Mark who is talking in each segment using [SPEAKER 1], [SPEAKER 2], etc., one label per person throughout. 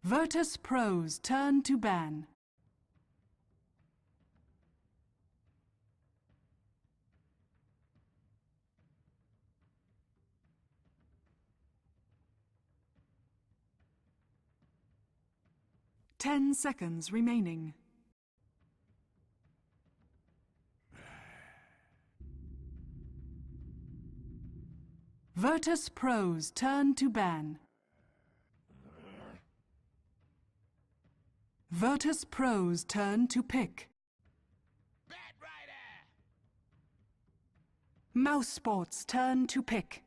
[SPEAKER 1] Virtus.pro's turn to ban. Ten seconds remaining. Virtus.pro's turn to ban. Virtus.pro's turn to pick. Mousesports' turn to pick.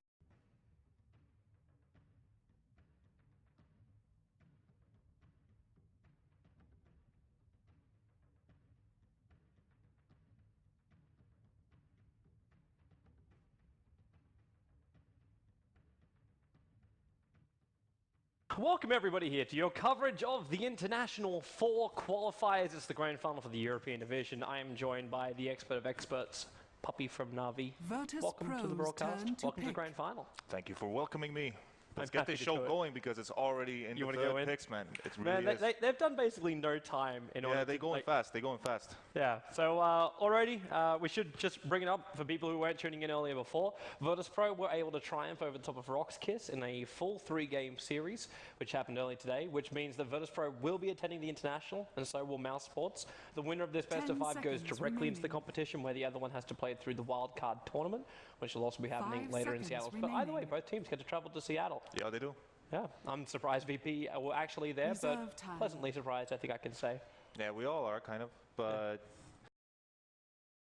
[SPEAKER 2] Welcome everybody here to your coverage of the International 4 qualifiers. It's the grand final for the European division. I am joined by the expert of experts, Puppy from Navi. Welcome to the broadcast. Welcome to the grand final.
[SPEAKER 3] Thank you for welcoming me. Let's get this show going because it's already in the third picks, man. It's really
[SPEAKER 2] they've done basically no time in order.
[SPEAKER 3] Yeah, they're going fast. They're going fast.
[SPEAKER 2] Yeah. So already we should just bring it up for people who weren't tuning in earlier before. Virtus.pro were able to triumph over the top of Roxkiss in a full 3-game series, which happened early today, which means that Virtus.pro will be attending the international, and so will Mousesports. The winner of this best of 5 goes directly into the competition, where the other one has to play it through the wildcard tournament, which will also be happening later in Seattle. But either way, both teams get to travel to Seattle.
[SPEAKER 3] Yeah, they do.
[SPEAKER 2] Yeah, I'm surprised VP were actually there, but pleasantly surprised, I think I can say.
[SPEAKER 3] Yeah, we all are, kind of, but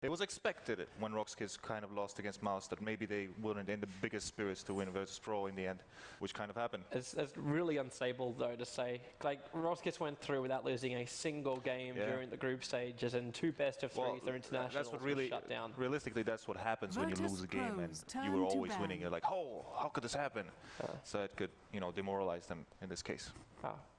[SPEAKER 3] it was expected when Roxkiss kind of lost against Mouse that maybe they wouldn't in the biggest spirits to win Virtus.pro in the end, which kind of happened.
[SPEAKER 2] It's really unstable, though, to say. Like, Roxkiss went through without losing a single game during the group stages, and 2 best-of-3s, their internationals
[SPEAKER 3] that's what really,
[SPEAKER 2] shut down.
[SPEAKER 3] Realistically, that's what happens when you lose a game and you were always winning. You're like, oh, how could this happen? So it could, demoralize them in this case.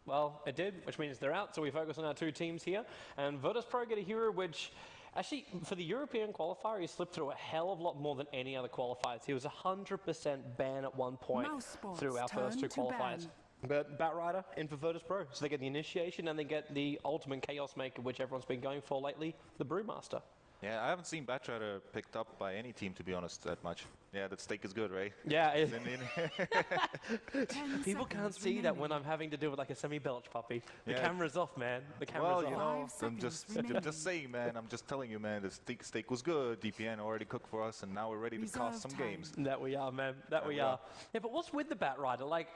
[SPEAKER 2] Well, it did, which means they're out, so we focus on our 2 teams here. And Virtus.pro get a hero which... Actually, for the European qualifier, he slipped through a hell of a lot more than any other qualifiers. He was 100% banned at one point through our first 2 qualifiers. But Batrider in for Virtus.pro, so they get the initiation and they get the ultimate chaos maker, which everyone's been going for lately, the Brewmaster.
[SPEAKER 3] Yeah, I haven't seen Batrider picked up by any team, to be honest, that much. Yeah, that steak is good, right?
[SPEAKER 2] Yeah. People can't see that when I'm having to do with like a semi-belch puppy. The camera's off, man. The camera's off.
[SPEAKER 3] I'm just saying, man. I'm just telling you, man. The steak was good. DPN already cooked for us, and now we're ready to cast some games.
[SPEAKER 2] That we are, man. That we are. Yeah, but what's with the Batrider? Like,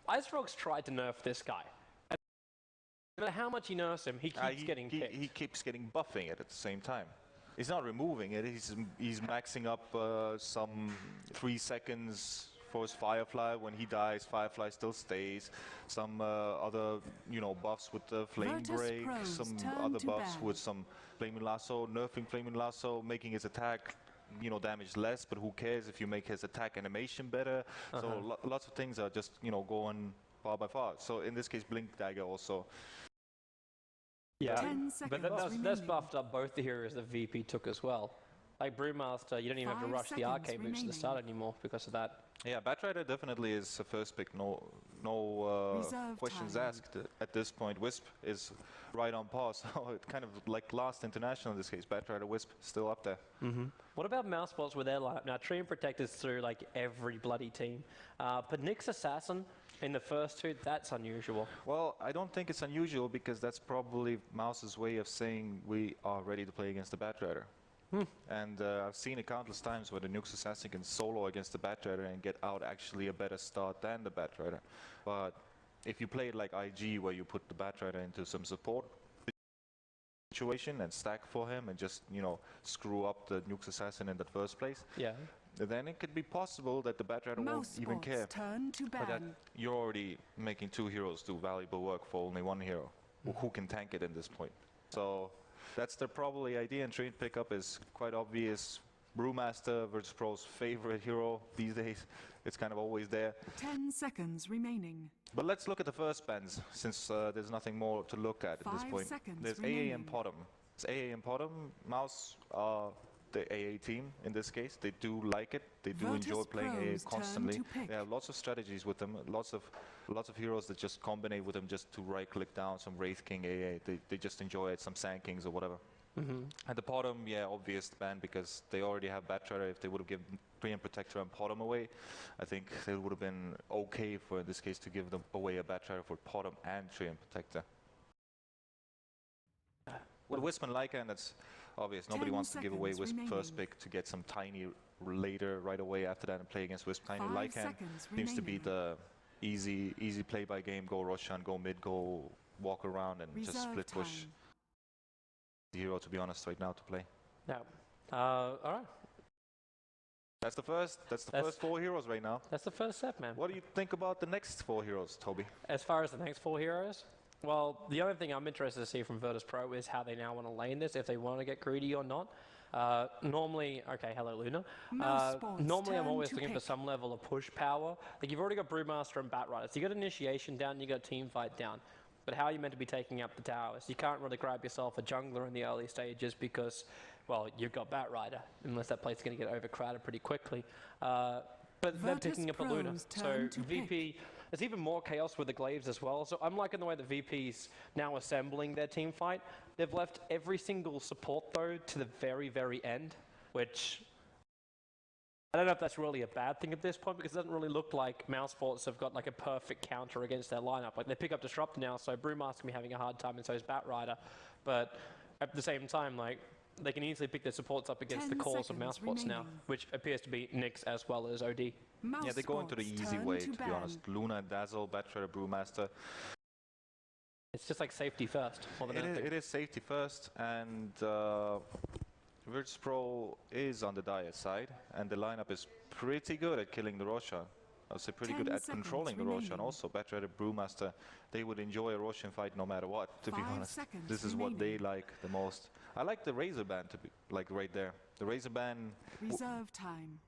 [SPEAKER 2] IceRox tried to nerf this guy. And no matter how much he nerfs him, he keeps getting picked.
[SPEAKER 3] He keeps getting buffing it at the same time. He's not removing it. He's maxing up some 3 seconds for his Firefly. When he dies, Firefly still stays. Some other, buffs with the Flame Break. Some other buffs with some Flaming Lasso, nerfing Flaming Lasso, making his attack, damage less. But who cares if you make his attack animation better? So lots of things are just, going far by far. So in this case, Blink Dagger also.
[SPEAKER 2] Yeah, but that's buffed up both the heroes that VP took as well. Like Brewmaster, you don't even have to rush the arcade moves to the start anymore because of that.
[SPEAKER 3] Yeah, Batrider definitely is a first pick. No questions asked at this point. Wisp is right on par, so it kind of like last international in this case. Batrider, Wisp still up there.
[SPEAKER 2] What about Mousesports with their lineup? Now, Tree and Protect is through like every bloody team, but Nyx Assassin in the first 2, that's unusual.
[SPEAKER 3] Well, I don't think it's unusual because that's probably Mouse's way of saying we are ready to play against the Batrider. And I've seen it countless times where the Nyx Assassin can solo against the Batrider and get out actually a better start than the Batrider. But if you play it like IG, where you put the Batrider into some support situation and stack for him and just, screw up the Nyx Assassin in the first place, then it could be possible that the Batrider won't even care. But that you're already making 2 heroes do valuable work for only 1 hero who can tank it in this point. So that's the probably idea, and trade pickup is quite obvious. Brewmaster, Virtus.pro's favorite hero these days. It's kind of always there.
[SPEAKER 1] 10 seconds remaining.
[SPEAKER 3] But let's look at the first bans, since there's nothing more to look at this point. There's AA and Potom. It's AA and Potom. Mouse are the AA team in this case. They do like it. They do enjoy playing AA
[SPEAKER 1] Virtus.pro's turn
[SPEAKER 3] constantly.
[SPEAKER 1] to pick.
[SPEAKER 3] They have lots of strategies with them. Lots of heroes that just combine with them just to right-click down some Wraith King AA. They just enjoy it. Some Sand Kings or whatever. At the bottom, yeah, obvious ban because they already have Batrider. If they would have given Treant Protector and Potom away, I think it would have been okay for in this case to give them away a Batrider for Potom and Treant Protector. With Wisp and Lycan, that's obvious. Nobody
[SPEAKER 1] 10
[SPEAKER 3] wants to give away
[SPEAKER 1] seconds
[SPEAKER 3] Wisp first
[SPEAKER 1] remaining.
[SPEAKER 3] pick to get some Tiny later, right away after that, and play against Wisp. Tiny
[SPEAKER 1] 5
[SPEAKER 3] Lycan
[SPEAKER 1] seconds
[SPEAKER 3] seems to be
[SPEAKER 1] remaining.
[SPEAKER 3] the easy play by game. Go Roshan, go mid, go walk around, and just
[SPEAKER 1] Reserve
[SPEAKER 3] split push.
[SPEAKER 1] time.
[SPEAKER 3] The hero, to be honest, right now to play.
[SPEAKER 2] Yeah. All right.
[SPEAKER 3] That's the first 4 heroes right now.
[SPEAKER 2] That's the first step, man.
[SPEAKER 3] What do you think about the next 4 heroes, Toby?
[SPEAKER 2] As far as the next 4 heroes, well, the only thing I'm interested to see from Virtus.pro is how they now want to lane this, if they want to get greedy or not. Normally, okay, hello Luna.
[SPEAKER 1] Mousesports
[SPEAKER 2] Normally I'm
[SPEAKER 1] turn
[SPEAKER 2] always
[SPEAKER 1] to
[SPEAKER 2] looking for
[SPEAKER 1] pick.
[SPEAKER 2] some level of push power. Like you've already got Brewmaster and Batrider, so you got Initiation down, you got Team Fight down. But how are you meant to be taking up the towers? You can't really grab yourself a jungler in the early stages because, well, you've got Batrider, unless that place's going to get overcrowded pretty quickly. But they're picking up a Luna.
[SPEAKER 1] Virtus.pro's
[SPEAKER 2] So
[SPEAKER 1] turn to
[SPEAKER 2] VP, there's even more chaos with the Glaives as well. So I'm liking the way the VP's now assembling their team fight. They've left every single support, though, to the very, very end, which I don't know if that's really a bad thing at this point because it doesn't really look like Mousesports have got like a perfect counter against their lineup. Like they pick up Disruptor now, so Brewmaster can be having a hard time and so is Batrider. But at the same time, like they can easily pick their supports up against the
[SPEAKER 1] 10
[SPEAKER 2] cores of
[SPEAKER 1] seconds
[SPEAKER 2] Mousesports now,
[SPEAKER 1] remaining.
[SPEAKER 2] which appears to be Nyx as well as OD.
[SPEAKER 3] Yeah, they're going to the
[SPEAKER 1] Mousesports
[SPEAKER 3] easy
[SPEAKER 1] turn
[SPEAKER 3] way,
[SPEAKER 1] to
[SPEAKER 3] to be
[SPEAKER 1] ban.
[SPEAKER 3] honest. Luna, Dazzle, Batrider, Brewmaster.
[SPEAKER 2] It's just like safety first, more than anything.
[SPEAKER 3] It is safety first, and Virtus.pro is on the dire side, and the lineup is pretty good at killing the Roshan. I would say pretty
[SPEAKER 1] 10
[SPEAKER 3] good at
[SPEAKER 1] seconds
[SPEAKER 3] controlling the Roshan
[SPEAKER 1] remaining.
[SPEAKER 3] also. Batrider, Brewmaster, they would enjoy a Roshan fight no matter what, to be
[SPEAKER 1] 5
[SPEAKER 3] honest.
[SPEAKER 1] seconds
[SPEAKER 3] This is what they
[SPEAKER 1] remaining.
[SPEAKER 3] like the most. I like the Razor Band, to be like right there. The Razor Band
[SPEAKER 1] Reserve time.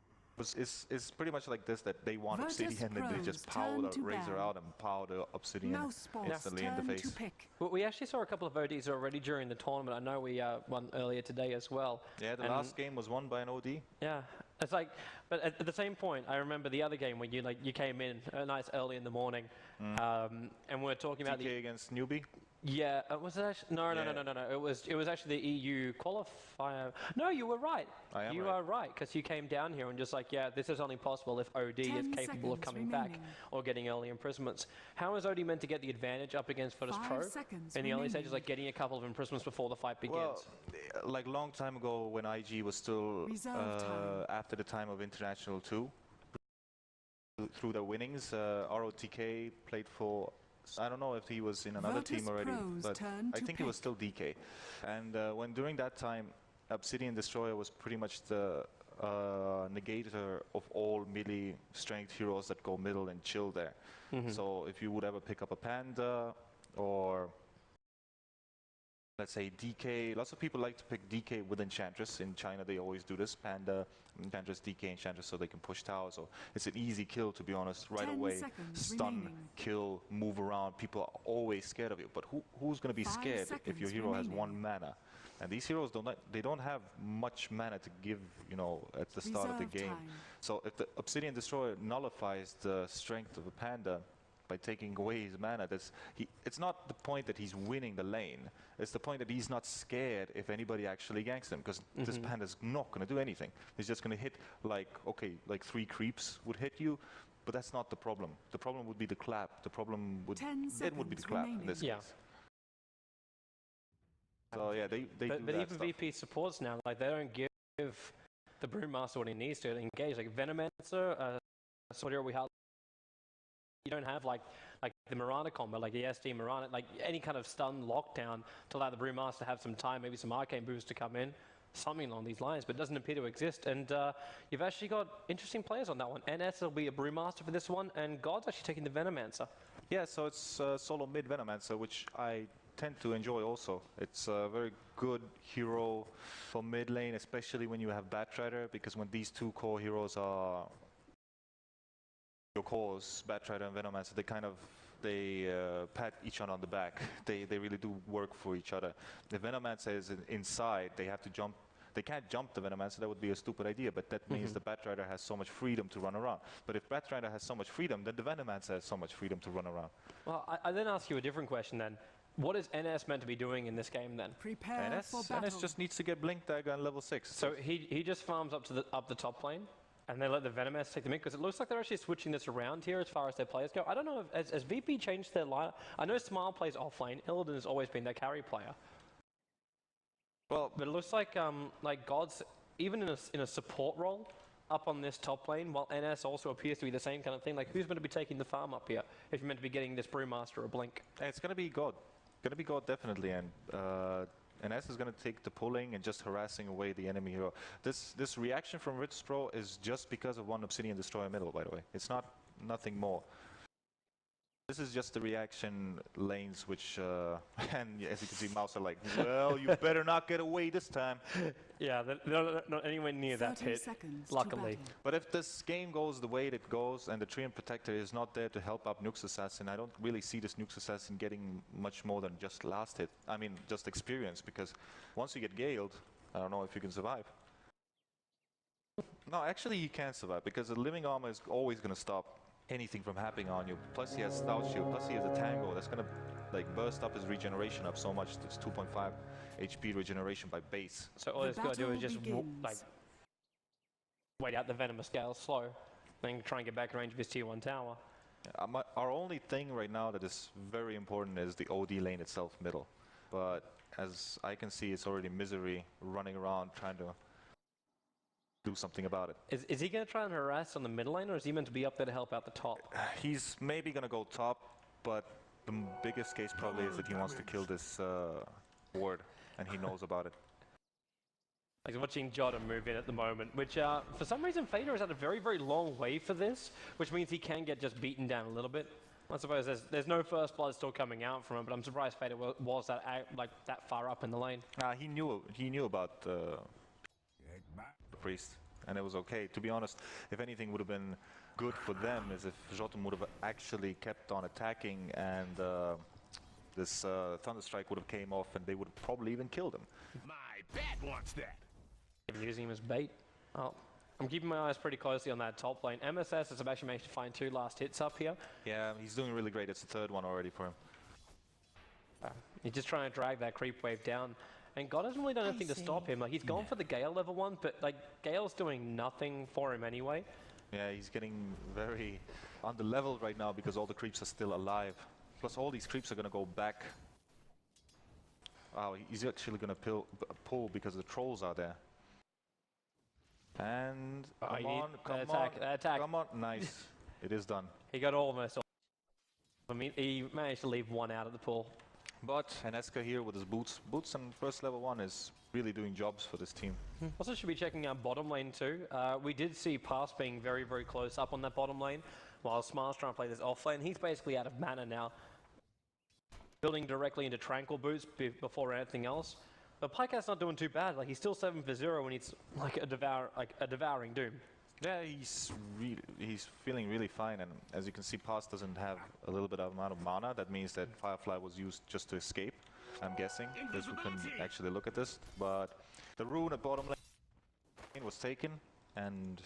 [SPEAKER 3] is pretty much like this, that they want Obsidian and they just
[SPEAKER 1] Virtus.pro's
[SPEAKER 3] power
[SPEAKER 1] turn
[SPEAKER 3] the
[SPEAKER 1] to
[SPEAKER 3] Razor
[SPEAKER 1] ban.
[SPEAKER 3] out and power the Obsidian
[SPEAKER 1] Mousesports
[SPEAKER 3] instantly in the
[SPEAKER 1] turn
[SPEAKER 3] face.
[SPEAKER 1] to pick.
[SPEAKER 2] Well, we actually saw a couple of ODs already during the tournament. I know we won earlier today as well.
[SPEAKER 3] Yeah, the
[SPEAKER 2] And
[SPEAKER 3] last game was won by an OD.
[SPEAKER 2] yeah, it's like, but at the same point, I remember the other game when you came in nice early in the morning, and we were talking about
[SPEAKER 3] DK against Newbie.
[SPEAKER 2] yeah, was it actually no. It was actually the EU qualifier. No, you were right.
[SPEAKER 3] I am
[SPEAKER 2] you
[SPEAKER 3] right.
[SPEAKER 2] are right because you came down here and just like this is only possible if OD is
[SPEAKER 1] 10
[SPEAKER 2] capable of
[SPEAKER 1] seconds
[SPEAKER 2] coming back
[SPEAKER 1] remaining.
[SPEAKER 2] or getting early imprisonments. How is OD meant to get the advantage up against Virtus.pro
[SPEAKER 1] 5 seconds
[SPEAKER 2] in the early stages,
[SPEAKER 1] remaining.
[SPEAKER 2] like getting a couple of imprisonments before the fight begins?
[SPEAKER 3] Well, like long time ago when IG was still
[SPEAKER 1] Reserve time.
[SPEAKER 3] after the time of International 2, through their winnings, ROTK played for, I don't know if he was in another team already,
[SPEAKER 1] Virtus.pro's
[SPEAKER 3] but
[SPEAKER 1] turn
[SPEAKER 3] I
[SPEAKER 1] to
[SPEAKER 3] think he was
[SPEAKER 1] pick.
[SPEAKER 3] still DK. And when during that time, Obsidian Destroyer was pretty much the negator of all melee strength heroes that go middle and chill there. So if you would ever pick up a Panda or let's say DK, lots of people like to pick DK with Enchantress. In China they always do this, Panda, Enchantress, DK, Enchantress, so they can push towers. So it's an easy kill, to be honest, right
[SPEAKER 1] 10
[SPEAKER 3] away.
[SPEAKER 1] seconds
[SPEAKER 3] Stun,
[SPEAKER 1] remaining.
[SPEAKER 3] kill, move around. People are always scared of you. But who's going to be
[SPEAKER 1] 5
[SPEAKER 3] scared if your
[SPEAKER 1] seconds
[SPEAKER 3] hero has
[SPEAKER 1] remaining.
[SPEAKER 3] 1 mana? And these heroes don't have much mana to give, at the start of the
[SPEAKER 1] Reserve
[SPEAKER 3] game.
[SPEAKER 1] time.
[SPEAKER 3] So if the Obsidian Destroyer nullifies the strength of a Panda by taking away his mana, it's not the point that he's winning the lane. It's the point that he's not scared if anybody actually ganks him, because this Panda's not going to do anything. He's just going to hit like 3 creeps would hit you, but that's not the problem. The problem would be the clap. The problem would
[SPEAKER 1] 10
[SPEAKER 3] it would be the
[SPEAKER 1] seconds
[SPEAKER 3] clap in
[SPEAKER 1] remaining.
[SPEAKER 3] this
[SPEAKER 2] Yeah.
[SPEAKER 3] case. So yeah, they do
[SPEAKER 2] But
[SPEAKER 3] that
[SPEAKER 2] even
[SPEAKER 3] stuff.
[SPEAKER 2] VP supports now, like they don't give the Brewmaster what he needs to engage. Like Venomancer, Sordier, we have. You don't have like the Mirana combo, like the SD Mirana, like any kind of stun lockdown to allow the Brewmaster to have some time, maybe some arcane boost to come in, something along these lines. But it doesn't appear to exist. And you've actually got interesting players on that one. NS will be a Brewmaster for this one, and God's actually taking the Venomancer.
[SPEAKER 3] Yeah, so it's solo mid Venomancer, which I tend to enjoy also. It's a very good hero for mid lane, especially when you have Batrider, because when these 2 core heroes are your cores, Batrider and Venomancer, they pat each other on the back. They really do work for each other. The Venomancer is inside, they have to jump They can't jump the Venomancer, that would be a stupid idea, but that means the Batrider has so much freedom to run around. But if Batrider has so much freedom, then the Venomancer has so much freedom to run around.
[SPEAKER 2] Well, I then ask you a different question then. What is NS meant to be doing in this game then?
[SPEAKER 1] Prepare for battle.
[SPEAKER 3] NS just needs to get Blink Dagger on level 6.
[SPEAKER 2] So he just farms up to the top lane, and they let the Venomancer take them in, because it looks like they're actually switching this around here as far as their players go. I don't know if has VP changed their lineup. I know Smile plays offlane. Illidan has always been their carry player.
[SPEAKER 3] Well,
[SPEAKER 2] But it looks like God's even in a support role up on this top lane, while NS also appears to be the same kind of thing. Like, who's going to be taking the farm up here if you're meant to be getting this Brewmaster or Blink?
[SPEAKER 3] it's going to be God. Going to be God, definitely, and NS is going to take the pulling and just harassing away the enemy hero. This reaction from Virtus.pro is just because of one Obsidian Destroyer middle, by the way. It's nothing more. This is just the reaction lanes, which, and as you can see, Mouse are like, well, you better not get away this time.
[SPEAKER 2] Yeah, they're not anywhere near that
[SPEAKER 1] 30
[SPEAKER 2] hit,
[SPEAKER 1] seconds to
[SPEAKER 2] luckily.
[SPEAKER 1] battle.
[SPEAKER 3] But if this game goes the way it goes and the Treant Protector is not there to help up Nuke's Assassin, I don't really see this Nuke's Assassin getting much more than just last hit. I mean, just experience, because once you get Galed, I don't know if you can survive. No, actually he can survive, because the living armor is always going to stop anything from happening on you. Plus he has Stout Shield, plus he has a Tango that's going to like burst up his regeneration up so much. There's 2.5 HP regeneration by base.
[SPEAKER 2] So all
[SPEAKER 1] The
[SPEAKER 2] he's got to do is
[SPEAKER 1] battle
[SPEAKER 2] just
[SPEAKER 1] begins.
[SPEAKER 2] wait out the Venomous Gale slow, then try and get back in range of his tier 1 tower.
[SPEAKER 3] Our only thing right now that is very important is the OD lane itself middle. But as I can see, it's already Misery running around trying to do something about it.
[SPEAKER 2] Is he going to try and harass on the middle lane, or is he meant to be up there to help out the top?
[SPEAKER 3] He's maybe going to go top, but the biggest case probably is that he wants to kill this ward, and he knows about it.
[SPEAKER 2] He's watching Jota move in at the moment, which for some reason Fader is at a very, very long way for this, which means he can get just beaten down a little bit. I suppose there's no first blood still coming out from him, but I'm surprised Fader was that far up in the lane.
[SPEAKER 3] He knew about the priest, and it was okay. To be honest, if anything would have been good for them is if Jotum would have actually kept on attacking, and this Thunderstrike would have came off, and they would have probably even killed him.
[SPEAKER 4] My bat wants that.
[SPEAKER 2] Using him as bait. Oh, I'm keeping my eyes pretty closely on that top lane. MSS has actually managed to find 2 last hits up here.
[SPEAKER 3] Yeah, he's doing really great. It's the 3rd one already for him.
[SPEAKER 2] He's just trying to drag that creep wave down. And God hasn't really done anything to stop him. Like, he's gone for the Gale level 1, but like Gale's doing nothing for him anyway.
[SPEAKER 3] Yeah, he's getting very under-leveled right now because all the creeps are still alive. Plus all these creeps are going to go back. Wow, he's actually going to pull because the trolls are there. And come on, nice. It is done.
[SPEAKER 2] He got almost all. I mean, he managed to leave 1 out of the pool.
[SPEAKER 3] But Haneska here with his boots and first level 1 is really doing jobs for this team.
[SPEAKER 2] Also should be checking out bottom lane too. We did see Pass being very, very close up on that bottom lane, while Smile's trying to play this off lane. He's basically out of mana now, building directly into Tranquil Boots before anything else. But Pykat's not doing too bad. Like, he's still 7 for 0 when he's like a devouring doom.
[SPEAKER 3] Yeah, he's feeling really fine, and as you can see, Pass doesn't have a little bit of amount of mana. That means that Firefly was used just to escape, I'm guessing, because we can actually look at this. But the rune at bottom lane was taken, and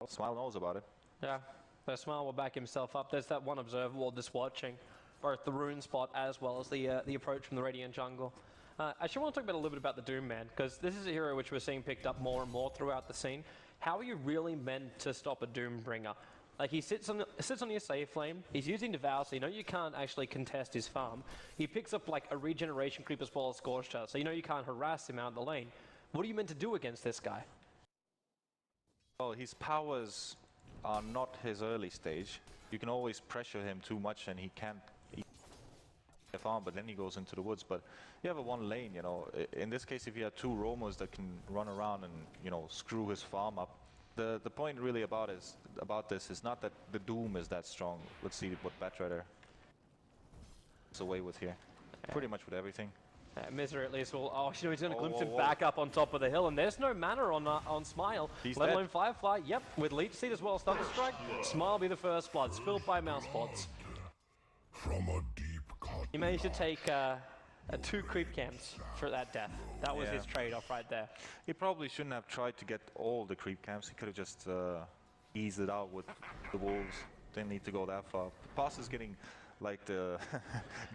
[SPEAKER 3] well, Smile knows about it.
[SPEAKER 2] Yeah, so Smile will back himself up. There's that one observer wall just watching both the rune spot as well as the approach from the Radiant jungle. I actually want to talk about a little bit about the Doom Man, because this is a hero which we're seeing picked up more and more throughout the scene. How are you really meant to stop a Doombringer? Like, he sits on your save flame, he's using Devour, so you know you can't actually contest his farm. He picks up like a regeneration creep as well as Scorched Earth, so you know you can't harass him out of the lane. What are you meant to do against this guy?
[SPEAKER 3] Well, his powers are not his early stage. You can always pressure him too much and he can't farm, but then he goes into the woods. But you have a 1 lane, you know. In this case, if you have 2 roamers that can run around and, you know, screw his farm up, the point really about this is not that the Doom is that strong. Let's see what Batrider is away with here. Pretty much with everything.
[SPEAKER 2] Misery at least will. Oh, you know, he's going to glimpse him back up on top of the hill, and there's no mana on Smile.
[SPEAKER 3] He's
[SPEAKER 2] let
[SPEAKER 3] dead.
[SPEAKER 2] alone Firefly. Yep, with Leech Seed as well. Thunderstrike. Smile be the first blood, spilled by Mousesports.
[SPEAKER 4] From a deep cut.
[SPEAKER 2] He managed to take 2 creep camps for that death. That was
[SPEAKER 3] Yeah.
[SPEAKER 2] his trade-off right there.
[SPEAKER 3] He probably shouldn't have tried to get all the creep camps. He could have just eased it out with the wolves. Didn't need to go that far. Pass is getting like the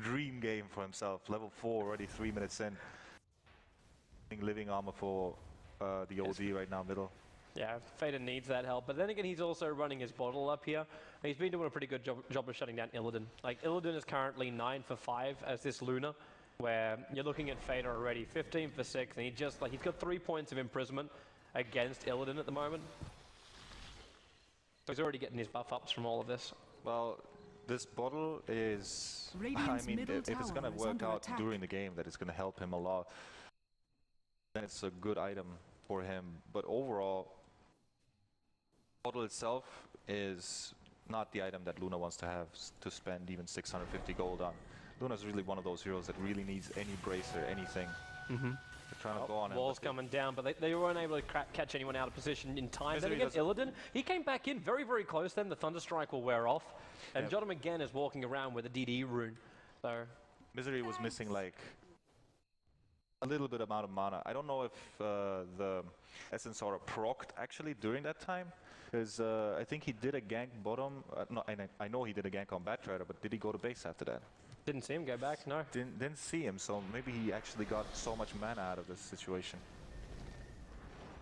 [SPEAKER 3] dream game for himself. Level 4 already, 3 minutes in. Living armor for the OD right now, middle.
[SPEAKER 2] Yeah, Fader needs that help, but then again, he's also running his bottle up here. And he's been doing a pretty good job of shutting down Illidan. Like, Illidan is currently 9 for 5 as this Luna, where you're looking at Fader already 15 for 6, and he's got 3 points of imprisonment against Illidan at the moment. So he's already getting his buff ups from all of this.
[SPEAKER 3] Well, this bottle is,
[SPEAKER 1] Radiant's
[SPEAKER 3] I mean,
[SPEAKER 1] middle
[SPEAKER 3] if it's going
[SPEAKER 1] tower
[SPEAKER 3] to
[SPEAKER 1] is
[SPEAKER 3] work
[SPEAKER 1] under
[SPEAKER 3] out
[SPEAKER 1] attack.
[SPEAKER 3] during the game, that it's going to help him a lot, then it's a good item for him. But overall, bottle itself is not the item that Luna wants to have to spend even 650 gold on. Luna's really one of those heroes that really needs any bracer, anything. They're trying to go on him.
[SPEAKER 2] Walls
[SPEAKER 3] but
[SPEAKER 2] coming down, but they weren't able to catch anyone out of position in time. Then
[SPEAKER 3] Misery
[SPEAKER 2] again, Illidan, he came back in very, very close then. The Thunderstrike will wear off. And
[SPEAKER 3] Yep.
[SPEAKER 2] Jottam again is walking around with a DD rune. So,
[SPEAKER 3] Misery was missing like a little bit amount of mana. I don't know if the Essence Aura procced actually during that time, because I think he did a gank bottom. No, I know he did a gank on Batrider, but did he go to base after that?
[SPEAKER 2] didn't see him go back, no.
[SPEAKER 3] Didn't see him, so maybe he actually got so much mana out of this situation.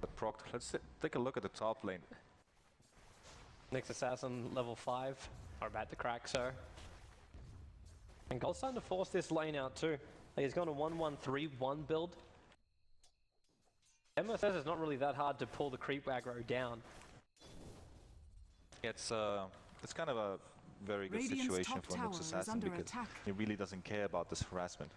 [SPEAKER 3] But procced. Let's take a look at the top lane.
[SPEAKER 2] Next Assassin, level 5, are about to crack, so. And Gold's starting to force this lane out too. Like, he's gone a 1-1-3-1 build. MSS is not really that hard to pull the creep aggro down.
[SPEAKER 3] It's kind of a very good
[SPEAKER 1] Radiant's
[SPEAKER 3] situation
[SPEAKER 1] top
[SPEAKER 3] for
[SPEAKER 1] tower
[SPEAKER 3] Nox
[SPEAKER 1] is
[SPEAKER 3] Assassin
[SPEAKER 1] under
[SPEAKER 3] because
[SPEAKER 1] attack.
[SPEAKER 3] he really doesn't care about this harassment.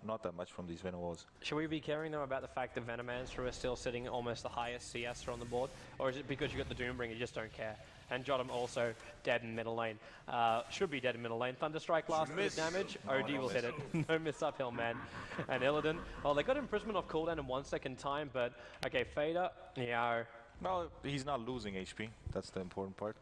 [SPEAKER 3] Not that much from these Venom-Wars.
[SPEAKER 2] Should we be caring though about the fact that Venomancer is still sitting almost the highest CS on the board? Or is it because you got the Doombringer, you just don't care? And Jottam also dead in middle lane. Should be dead in middle lane. Thunderstrike last bit of damage. OD will hit it. No miss uphill, man. And Illidan, well, they got imprisonment off cooldown in 1 second time, but okay, Fader, yeah.
[SPEAKER 3] Well, he's not losing HP. That's the important part.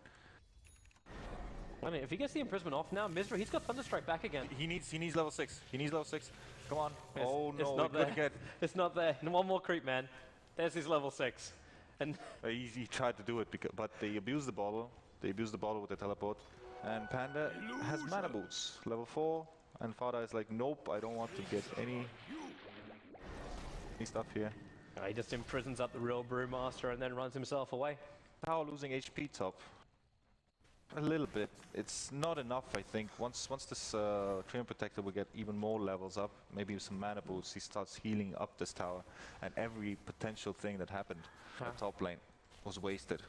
[SPEAKER 2] I mean, if he gets the imprisonment off now, Misery, he's got Thunderstrike back again.
[SPEAKER 3] He needs level 6. He needs level 6. Come on.
[SPEAKER 2] It's-
[SPEAKER 3] Oh
[SPEAKER 2] it's
[SPEAKER 3] no,
[SPEAKER 2] not
[SPEAKER 3] we couldn't
[SPEAKER 2] there.
[SPEAKER 3] get.
[SPEAKER 2] It's not there. And one more creep, man. There's his level 6. And
[SPEAKER 3] He tried to do it, but they abused the bottle. They abused the bottle with the teleport. And Panda has mana boots, level 4. And Fada is like, nope, I don't want to get any stuff here.
[SPEAKER 2] he just imprisons up the real Brewmaster and then runs himself away.
[SPEAKER 3] Tower losing HP top. A little bit. It's not enough, I think. Once this Treant Protector will get even more levels up, maybe some mana boosts, he starts healing up this tower. And every potential thing that happened at top lane was wasted.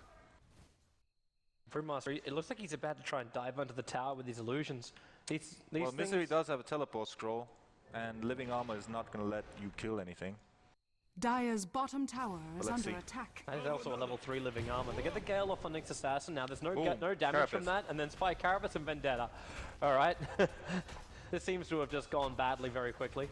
[SPEAKER 2] Brewmaster, it looks like he's about to try and dive onto the tower with his illusions. These
[SPEAKER 3] Well,
[SPEAKER 2] things,
[SPEAKER 3] Misery does have a teleport scroll, and Living Armor is not going to let you kill anything.
[SPEAKER 1] Dire's bottom tower is
[SPEAKER 3] let's
[SPEAKER 1] under
[SPEAKER 3] see.
[SPEAKER 1] attack.
[SPEAKER 2] That is also a level 3 living armor. They get the Gale off on Nyx Assassin now. There's no
[SPEAKER 3] Boom.
[SPEAKER 2] no damage from
[SPEAKER 3] Carapace.
[SPEAKER 2] that, and then Spy Carapace and Vendetta. All right. This seems to have just gone badly very quickly.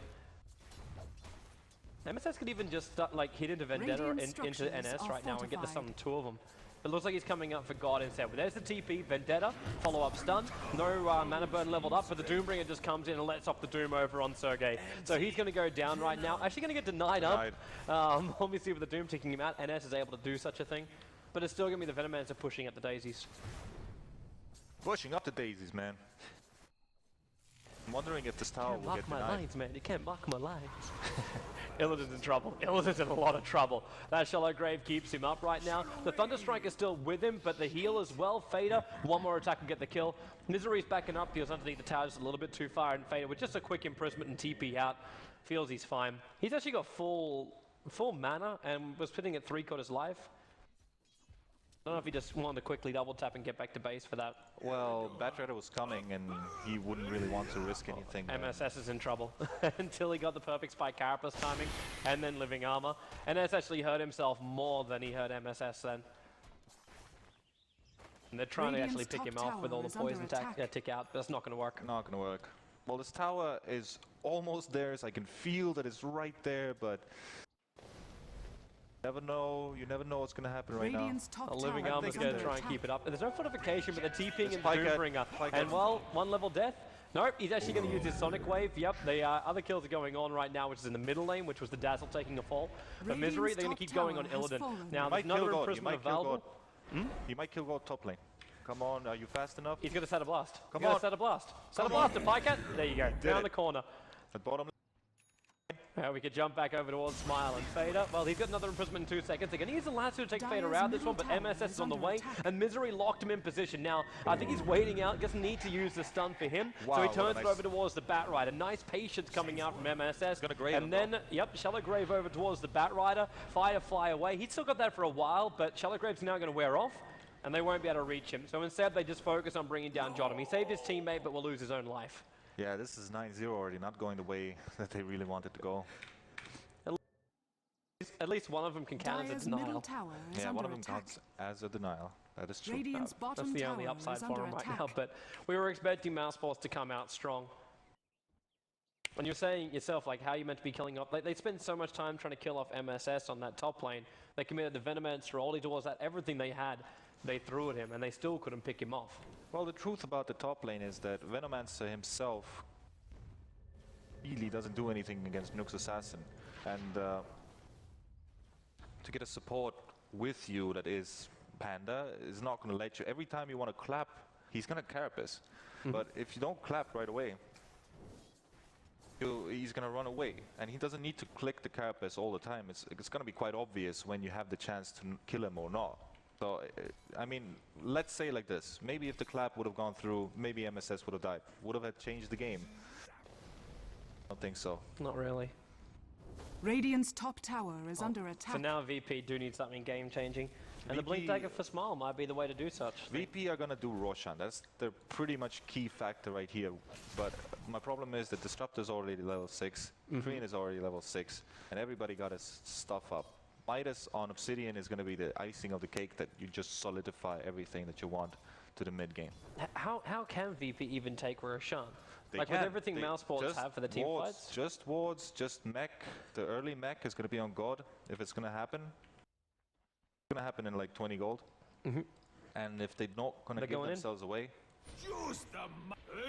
[SPEAKER 2] MSS could even just like hit into Vendetta or
[SPEAKER 1] Radiant
[SPEAKER 2] into
[SPEAKER 1] structures
[SPEAKER 2] NS
[SPEAKER 1] are
[SPEAKER 2] right now and get the
[SPEAKER 1] fortified.
[SPEAKER 2] summon 2 of them. It looks like he's coming up for God instead. But there's the TP, Vendetta, follow-up stun. No mana burn leveled up, but the Doombringer just comes in and lets off the Doom over on Sergey. So he's going to go down right now. Actually going to get denied up. Obviously with the Doom taking him out, NS is able to do such a thing. But it's still going to be the Venomancer pushing at the daisies.
[SPEAKER 3] Pushing up the daisies, man. I'm wondering if this tower will
[SPEAKER 2] Mark
[SPEAKER 3] get
[SPEAKER 2] my
[SPEAKER 3] denied.
[SPEAKER 2] lines, man. You can't mark my lines. Illidan's in trouble. Illidan's in a lot of trouble. That Shallow Grave keeps him up right now. The Thunderstrike is still with him, but the heal as well. Fader, one more attack and get the kill. Misery's backing up. He was underneath the tower just a little bit too far, and Fader with just a quick imprisonment and TP out. Feels he's fine. He's actually got full mana and was sitting at 3/4 life. I don't know if he just wanted to quickly double tap and get back to base for that.
[SPEAKER 3] Well, Batrider was coming and he wouldn't really want to risk anything.
[SPEAKER 2] MSS is in trouble until he got the perfect Spike Carapace timing and then Living Armor. And that's actually hurt himself more than he hurt MSS then. And they're trying
[SPEAKER 1] Radiant's
[SPEAKER 2] to actually pick him
[SPEAKER 1] top
[SPEAKER 2] off with all the
[SPEAKER 1] tower is
[SPEAKER 2] poison
[SPEAKER 1] under attack.
[SPEAKER 2] tick out, but that's not going to work.
[SPEAKER 3] Not gonna work. Well, this tower is almost theirs. I can feel that it's right there, but you never know what's gonna happen right
[SPEAKER 1] Radiant's top
[SPEAKER 2] A
[SPEAKER 1] tower
[SPEAKER 2] Living
[SPEAKER 1] is
[SPEAKER 2] Armor's
[SPEAKER 1] under
[SPEAKER 2] going to try and
[SPEAKER 1] attack.
[SPEAKER 2] keep it up. And there's no fortification, but they're TPing
[SPEAKER 3] It's
[SPEAKER 2] in the
[SPEAKER 3] Spike at-
[SPEAKER 2] Doombringer.
[SPEAKER 3] Spike
[SPEAKER 2] And
[SPEAKER 3] at-
[SPEAKER 2] well, one level death. Nope, he's actually going to use his Sonic Wave. Yep, the other kills are going on right now, which is in the middle lane, which was the Dazzle taking a fall. But Misery, they're going to keep going on Illidan. Now, there's another imprisonment available.
[SPEAKER 3] He might kill God top lane. Come on, are you fast enough?
[SPEAKER 2] He's going to set a blast.
[SPEAKER 3] Come on.
[SPEAKER 2] Set a blast. Set a blast to Pycat. There you go. Down the corner.
[SPEAKER 3] At bottom.
[SPEAKER 2] We could jump back over towards Smile and Fader. Well, he's got another imprisonment in 2 seconds. They're going to use the lasso to take Fader out this one, but MSS is on the way, and Misery locked him in position. Now, I think he's waiting out, doesn't need to use the stun for him, so he turns it over towards the Batrider. Nice patience coming out from MSS. And then, Shallow Grave over towards the Batrider. Fly away. He's still got that for a while, but Shallow Grave's now going to wear off, and they won't be able to reach him. So instead, they just focus on bringing down Jottam. He saved his teammate, but will lose his own life.
[SPEAKER 3] Yeah, this is 9-0 already, not going the way that they really wanted to go.
[SPEAKER 2] At least one of them can count as a denial.
[SPEAKER 3] Yeah, one of them counts as a denial. That is true.
[SPEAKER 2] That's the only upside for him right now, but we were expecting Mousesports to come out strong. When you're saying yourself, like, how are you meant to be killing up? Like, they spend so much time trying to kill off MSS on that top lane. They committed the Venomancer, all he does that, everything they had, they threw at him, and they still couldn't pick him off.
[SPEAKER 3] Well, the truth about the top lane is that Venomancer himself really doesn't do anything against Nook's Assassin. And to get a support with you that is Panda is not going to let you. Every time you want to clap, he's going to carapace. But if you don't clap right away, he's going to run away. And he doesn't need to click the carapace all the time. It's going to be quite obvious when you have the chance to kill him or not. So, I mean, let's say like this. Maybe if the clap would have gone through, maybe MSS would have died. Would have had changed the game. I don't think so.
[SPEAKER 2] Not really.
[SPEAKER 1] Radiant's top tower is under attack.
[SPEAKER 2] So now VP do need something game-changing, and the Blink Dagger for Smile might be the way to do such.
[SPEAKER 3] VP are gonna do Roshan. That's the pretty much key factor right here. But my problem is that Disruptor's already level 6, Kreen is already level 6, and everybody got his stuff up. Midas on Obsidian is gonna be the icing of the cake that you just solidify everything that you want to the mid game.
[SPEAKER 2] How can VP even take Roshan? Like
[SPEAKER 3] with
[SPEAKER 2] everything Mousesports have for the team fights?
[SPEAKER 3] Just wards, just mech. The early mech is going to be on God if it's going to happen. It's going to happen in like 20 gold. And if they're not going to give themselves away.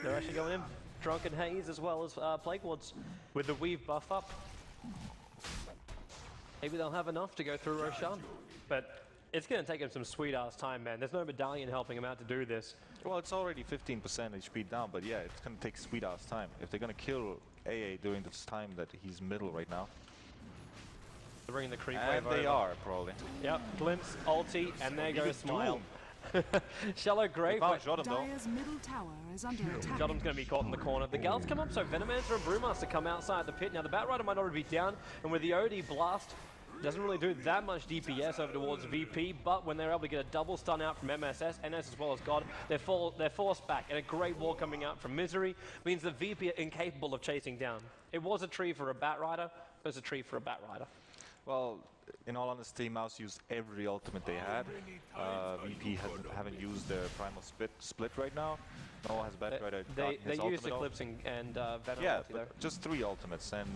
[SPEAKER 2] They're actually going in. Drunken Haze as well as Plague Wards with the Weave buff up. Maybe they'll have enough to go through Roshan. But it's going to take him some sweet-ass time, man. There's no medallion helping him out to do this.
[SPEAKER 3] Well, it's already 15% HP down, but yeah, it's going to take sweet-ass time. If they're going to kill AA during this time that he's middle right now.
[SPEAKER 2] They're bringing the creep wave over.
[SPEAKER 3] And they are, probably.
[SPEAKER 2] Yep, Glimpse, ulti, and there goes Smile. Shallow Grave.
[SPEAKER 3] Jottam,
[SPEAKER 1] Dire's middle tower is under attack.
[SPEAKER 2] Jottam's going to be caught in the corner. The Gals come up, so Venomancer and Brewmaster come outside the pit. Now the Batrider might already be down, and with the OD blast, doesn't really do that much DPS over towards VP, but when they're able to get a double stun out from MSS, NS as well as God, they're forced back, and a great wall coming out from Misery means that VP are incapable of chasing down. It was a tree for a Batrider, it was a tree for a Batrider.
[SPEAKER 3] Well, in all honesty, Mouse used every ultimate they had. VP haven't used their primal split right now. No has Batrider gotten his
[SPEAKER 2] They used
[SPEAKER 3] ultimate
[SPEAKER 2] Eclipse and Venom.
[SPEAKER 3] Yeah, but just 3 ultimates, and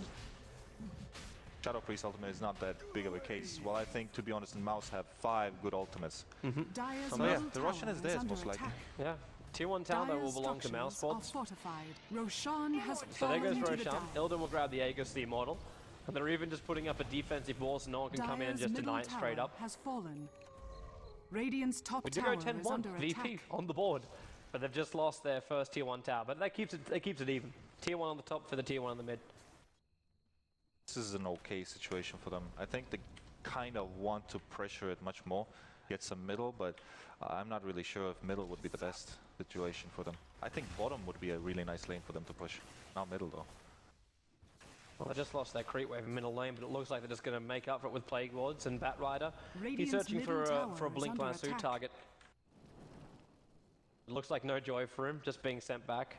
[SPEAKER 3] Shadow Priest ultimate is not that big of a case. Well, I think, to be honest, Mouse have 5 good ultimates.
[SPEAKER 1] So
[SPEAKER 3] yeah, the Roshan is theirs, most likely.
[SPEAKER 2] Yeah. Tier 1 tower that will belong to Mousesports. So there goes Roshan. Illidan will grab the Aegis, the Immortal. And they're even just putting up a defensive wall so no one can come in and just deny it straight up.
[SPEAKER 1] Radiant's top
[SPEAKER 2] we do go 10-1, VP on the board. But they've just lost their first Tier 1 tower. But that keeps it even. Tier 1 on the top for the Tier 1 on the mid.
[SPEAKER 3] This is an okay situation for them. I think they kind of want to pressure it much more, get some middle, but I'm not really sure if middle would be the best situation for them. I think bottom would be a really nice lane for them to push. Not middle though.
[SPEAKER 2] Well, they just lost their creep wave in middle lane, but it looks like they're just going to make up for it with Plague Wards and Batrider. He's searching for a Blink Lasso target. It looks like no joy for him, just being sent back.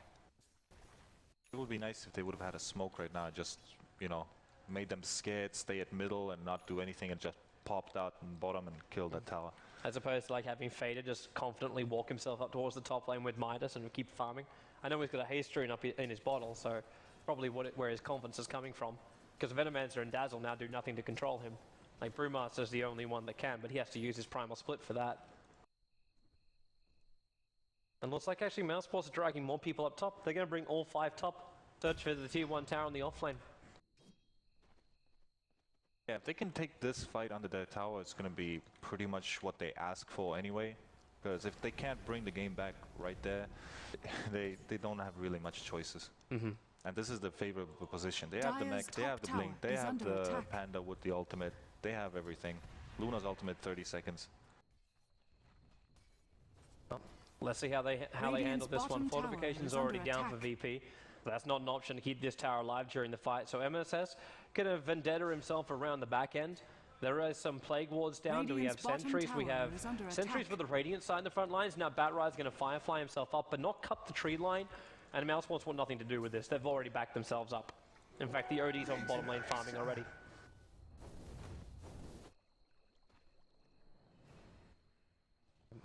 [SPEAKER 3] It would be nice if they would have had a smoke right now, just, you know, made them scared, stay at middle and not do anything and just popped out in bottom and killed that tower.
[SPEAKER 2] As opposed to like having Fader just confidently walk himself up towards the top lane with Midas and keep farming. I know he's got a haste rune up in his bottle, so probably where his confidence is coming from. Because Venomancer and Dazzle now do nothing to control him. Like Brewmaster's the only one that can, but he has to use his primal split for that. And looks like actually Mousesports are dragging more people up top. They're going to bring all 5 top. Search for the tier 1 tower on the offlane.
[SPEAKER 3] Yeah, if they can take this fight under their tower, it's going to be pretty much what they ask for anyway. Because if they can't bring the game back right there, they don't have really much choices. And this is the favorable position. They have the mech, they have the blink, they have the panda with the ultimate. They have everything. Luna's ultimate 30 seconds.
[SPEAKER 2] Well, let's see how they handle this one. Fortification's already down for VP. But that's not an option to keep this tower alive during the fight. So MSS gonna vendetta himself around the back end. There are some Plague Wards down. Do we have sentries? We have sentries for the Radiant side in the front lines. Now Batride's going to Firefly himself up, but not cut the tree line. And Mousesports want nothing to do with this. They've already backed themselves up. In fact, the OD's on bottom lane farming already.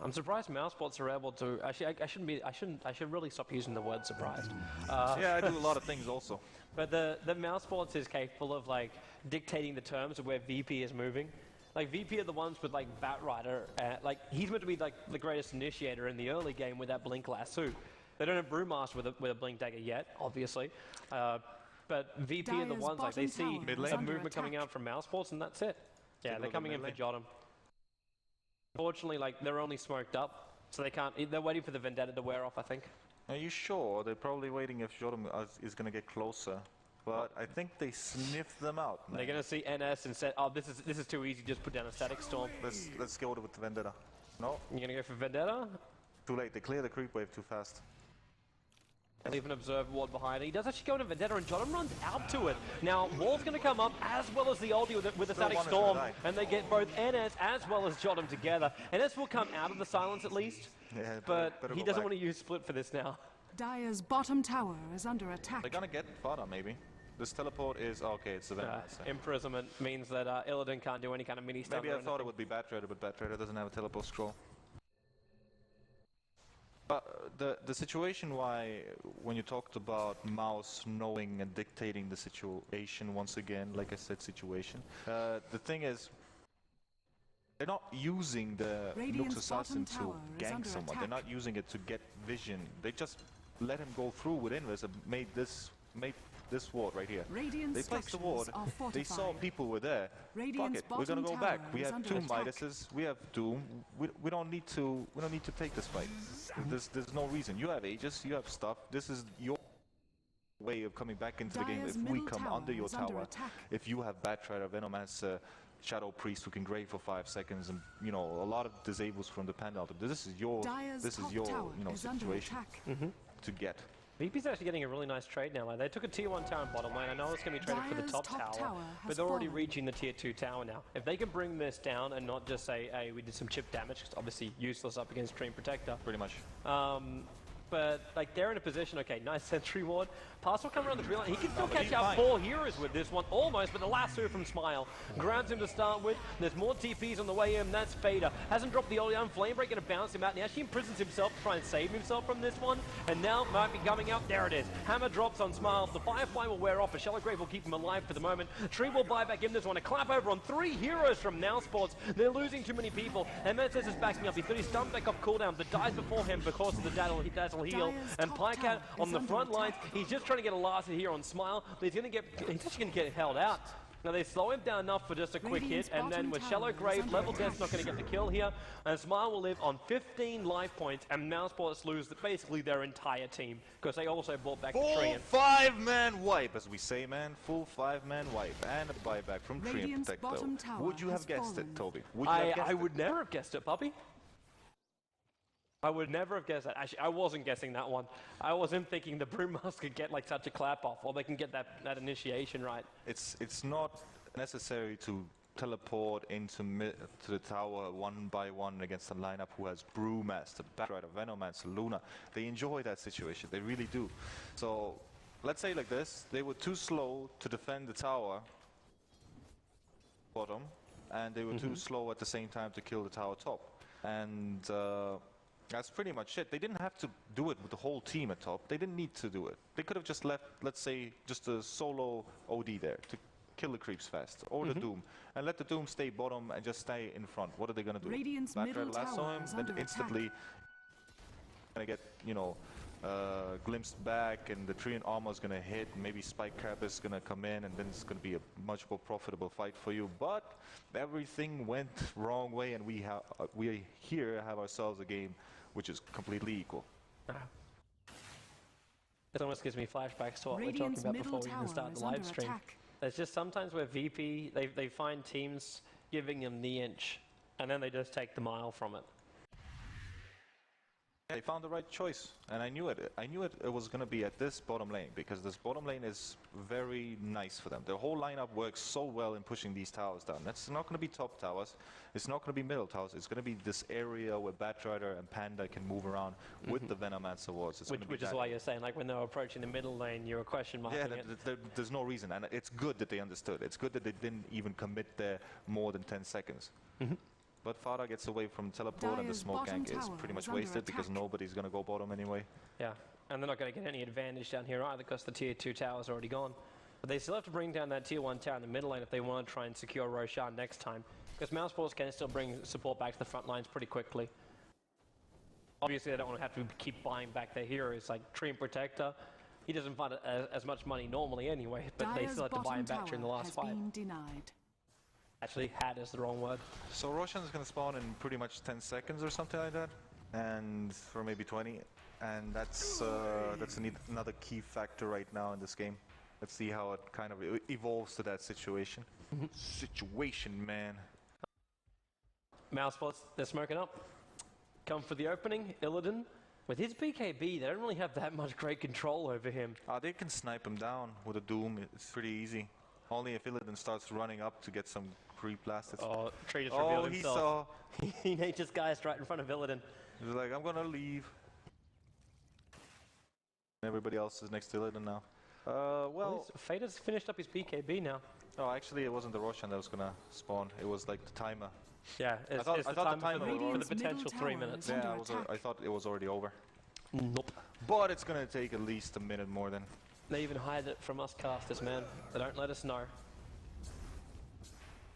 [SPEAKER 2] I'm surprised Mousesports are able to. Actually, I should really stop using the word surprised.
[SPEAKER 3] Yeah, I do a lot of things also.
[SPEAKER 2] But the Mousesports is capable of like dictating the terms of where VP is moving. Like VP are the ones with like Batrider, like he's meant to be like the greatest initiator in the early game with that blink lasso. They don't have Brewmaster with a blink dagger yet, obviously. But VP are the ones like they see some movement coming out from Mousesports and that's it. Yeah, they're coming in for Jotum. Unfortunately, like they're only smoked up, so they can't. They're waiting for the Vendetta to wear off, I think.
[SPEAKER 3] Are you sure? They're probably waiting if Jotum is going to get closer. But I think they sniffed them out, man.
[SPEAKER 2] They're going to see NS and say, oh, this is too easy, just put down a Static Storm.
[SPEAKER 3] Let's go with the Vendetta. No?
[SPEAKER 2] You're going to go for Vendetta?
[SPEAKER 3] Too late, they clear the creep wave too fast.
[SPEAKER 2] Leave an Observer Ward behind. He does actually go into Vendetta and Jotum runs out to it. Now, Wall's going to come up as well as the ulti with the Static Storm. And they get both NS as well as Jotum together. NS will come out of the silence at least. Yeah, but he doesn't want to use Split for this now.
[SPEAKER 1] Dire's bottom tower is under attack.
[SPEAKER 3] They're going to get fodder, maybe. This teleport is, okay, it's the Venom.
[SPEAKER 2] Imprisonment means that Illidan can't do any kind of mini stun.
[SPEAKER 3] Maybe I thought it would be Batrider, but Batrider doesn't have a teleport scroll. But the situation why, when you talked about Mouse knowing and dictating the situation once again, like I said, situation, the thing is, they're not using the Nook's Assassin to gank someone. They're not using it to get vision. They just let him go through with Invis and made this ward right here. They placed the ward. They saw people were there. Fuck it, we're gonna go back. We have 2 Midases. We have Doom. We don't need to take this fight. There's no reason. You have Aegis. You have stuff. This is your way of coming back into the game. If we come under your tower, if you have Batrider, Venomancer, Shadow Priest who can grave for 5 seconds, and you know a lot of disables from the Panda Ultimate. This is your situation to get.
[SPEAKER 2] VP's actually getting a really nice trade now. Like, they took a tier 1 tower in bottom lane. I know it's going to be traded for the top tower, but they're already reaching the tier 2 tower now. If they can bring this down and not just say, hey, we did some chip damage, because obviously useless up against Dream Protector.
[SPEAKER 3] Pretty much.
[SPEAKER 2] But like they're in a position, okay, nice sentry ward. Pass will come around the tree line. He can still catch out 4 heroes with this one, almost, but the lasso from Smile grabs him to start with. There's more TPs on the way in. That's Fader. Hasn't dropped the Oleon. Flamebreak going to bounce him out. And he actually imprisons himself to try and save himself from this one. And now might be coming out. There it is. Hammer drops on Smile. The Firefly will wear off. A Shallow Grave will keep him alive for the moment. Tree will buy back in this one. A clap over on 3 heroes from Mousesports. They're losing too many people. MSS is backing up. He's 30 stunned back off cooldown, but dies before him because of the Dazzle heal. And Pycat on the front lines, he's just trying to get a last hit here on Smile, but he's actually going to get held out. Now they slow him down enough for just a quick hit, and then with Shallow Grave, Level Death's not going to get the kill here, and Smile will live on 15 life points, and Mousesports lose basically their entire team, because they also brought back the tree.
[SPEAKER 3] Full 5-man wipe, as we say, man. Full 5-man wipe, and a buyback from Tree and Protector. Would you have guessed it, Toby?
[SPEAKER 2] I would never have guessed it, puppy. I would never have guessed that. Actually, I wasn't guessing that one. I wasn't thinking the Brewmaster could get like such a clap off, or they can get that initiation right.
[SPEAKER 3] It's not necessary to teleport into to the tower 1 by 1 against a lineup who has Brewmaster, Batrider, Venomancer, Luna. They enjoy that situation. They really do. So let's say like this: they were too slow to defend the tower bottom, and they were too slow at the same time to kill the tower top. And that's pretty much it. They didn't have to do it with the whole team at top. They didn't need to do it. They could have just left, let's say, just a solo OD there to kill the creeps fast, or the Doom, and let the Doom stay bottom and just stay in front. What are they going to do?
[SPEAKER 1] Radiant's middle
[SPEAKER 3] lasso
[SPEAKER 1] tower
[SPEAKER 3] him,
[SPEAKER 1] is
[SPEAKER 3] then
[SPEAKER 1] under
[SPEAKER 3] instantly gonna get, you know, glimpsed back, and the Treant armor is gonna hit. Maybe Spike Crab is gonna come in, and then it's gonna be a much more profitable fight for you. But everything went wrong way, and we here have ourselves a game which is completely equal.
[SPEAKER 2] It almost gives me flashbacks to what we were
[SPEAKER 1] Radiant's
[SPEAKER 2] talking about
[SPEAKER 1] middle
[SPEAKER 2] before we even
[SPEAKER 1] tower
[SPEAKER 2] started
[SPEAKER 1] is
[SPEAKER 2] the live
[SPEAKER 1] under
[SPEAKER 2] stream.
[SPEAKER 1] attack.
[SPEAKER 2] There's just sometimes where VP, they find teams giving them the inch, and then they just take the mile from it.
[SPEAKER 3] They found the right choice, and I knew it. I knew it was going to be at this bottom lane, because this bottom lane is very nice for them. Their whole lineup works so well in pushing these towers down. That's not going to be top towers. It's not going to be middle towers. It's going to be this area where Batrider and Panda can move around with the Venomancer wards.
[SPEAKER 2] Which is why you're saying, like, when they were approaching the middle lane, you were question marking it.
[SPEAKER 3] There's no reason, and it's good that they understood. It's good that they didn't even commit there more than 10 seconds. But Farah gets away from teleport, and the
[SPEAKER 1] Dire's
[SPEAKER 3] smoke
[SPEAKER 1] bottom
[SPEAKER 3] gank is
[SPEAKER 1] tower
[SPEAKER 3] pretty much
[SPEAKER 1] is under
[SPEAKER 3] wasted because
[SPEAKER 1] attack.
[SPEAKER 3] nobody's going to go bottom anyway.
[SPEAKER 2] Yeah, and they're not going to get any advantage down here either because the tier 2 tower's already gone. But they still have to bring down that tier 1 tower in the middle lane if they want to try and secure Roshan next time. Because Mousesports can still bring support back to the front lines pretty quickly. Obviously, they don't want to have to keep buying back their heroes like Treant Protector. He doesn't find as much money normally anyway, but they
[SPEAKER 1] Dire's
[SPEAKER 2] still have to buy him back during the
[SPEAKER 1] tower
[SPEAKER 2] last
[SPEAKER 1] has
[SPEAKER 2] fight.
[SPEAKER 1] been denied.
[SPEAKER 2] Actually, had is the wrong word.
[SPEAKER 3] So Roshan's going to spawn in pretty much 10 seconds or something like that, and for maybe 20, and that's another key factor right now in this game. Let's see how it kind of evolves to that situation. Situation, man.
[SPEAKER 2] Mousesports, they're smoking up. Come for the opening, Illidan. With his BKB, they don't really have that much great control over him.
[SPEAKER 3] They can snipe him down with a Doom. It's pretty easy. Only if Illidan starts running up to get some creep blasted.
[SPEAKER 2] Oh, Tree just revealed
[SPEAKER 3] he
[SPEAKER 2] himself.
[SPEAKER 3] saw.
[SPEAKER 2] He made just guys right in front of Illidan.
[SPEAKER 3] He was like, I'm gonna leave. Everybody else is next to Illidan now. Well,
[SPEAKER 2] Fate has finished up his BKB now.
[SPEAKER 3] no, actually it wasn't the Roshan that was gonna spawn. It was like the timer.
[SPEAKER 2] Yeah, it's
[SPEAKER 3] thought
[SPEAKER 2] the
[SPEAKER 3] the
[SPEAKER 2] time
[SPEAKER 3] timer
[SPEAKER 2] for the
[SPEAKER 1] Radiant's
[SPEAKER 2] potential
[SPEAKER 1] middle
[SPEAKER 2] 3
[SPEAKER 1] tower
[SPEAKER 2] minutes.
[SPEAKER 1] is under
[SPEAKER 3] Yeah,
[SPEAKER 1] attack.
[SPEAKER 3] I thought it was already over.
[SPEAKER 2] Nope.
[SPEAKER 3] But it's gonna take at least a minute more than.
[SPEAKER 2] They even hide it from us casters, man. They don't let us know.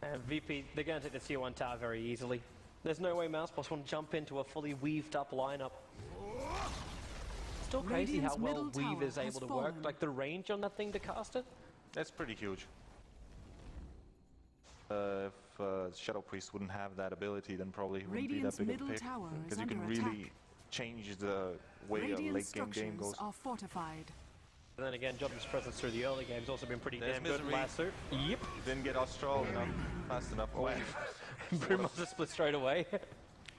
[SPEAKER 2] And VP, they're going to take the tier 1 tower very easily. There's no way Mousesports want to jump into a fully weaved up lineup. Still crazy how
[SPEAKER 1] Radiant's
[SPEAKER 2] well
[SPEAKER 1] middle
[SPEAKER 2] Weave
[SPEAKER 1] tower
[SPEAKER 2] is able
[SPEAKER 1] has
[SPEAKER 2] to work.
[SPEAKER 1] fallen.
[SPEAKER 2] Like the range on that thing to cast it.
[SPEAKER 3] That's pretty huge. If Shadow Priest wouldn't have that ability, then probably it wouldn't be that
[SPEAKER 1] Radiant's
[SPEAKER 3] big of a
[SPEAKER 1] middle
[SPEAKER 3] pick.
[SPEAKER 1] tower is
[SPEAKER 3] Because you can
[SPEAKER 1] under
[SPEAKER 3] really
[SPEAKER 1] attack.
[SPEAKER 3] change the way a
[SPEAKER 1] Radiant
[SPEAKER 3] late game
[SPEAKER 1] structures
[SPEAKER 3] goes.
[SPEAKER 1] are fortified.
[SPEAKER 2] And then again, Job's presence through the early game's also been pretty
[SPEAKER 3] There's
[SPEAKER 2] damn good
[SPEAKER 3] Misery.
[SPEAKER 2] last suit. Yep.
[SPEAKER 3] Didn't get Austral enough, fast enough. Oh,
[SPEAKER 2] Brimoza split straight away.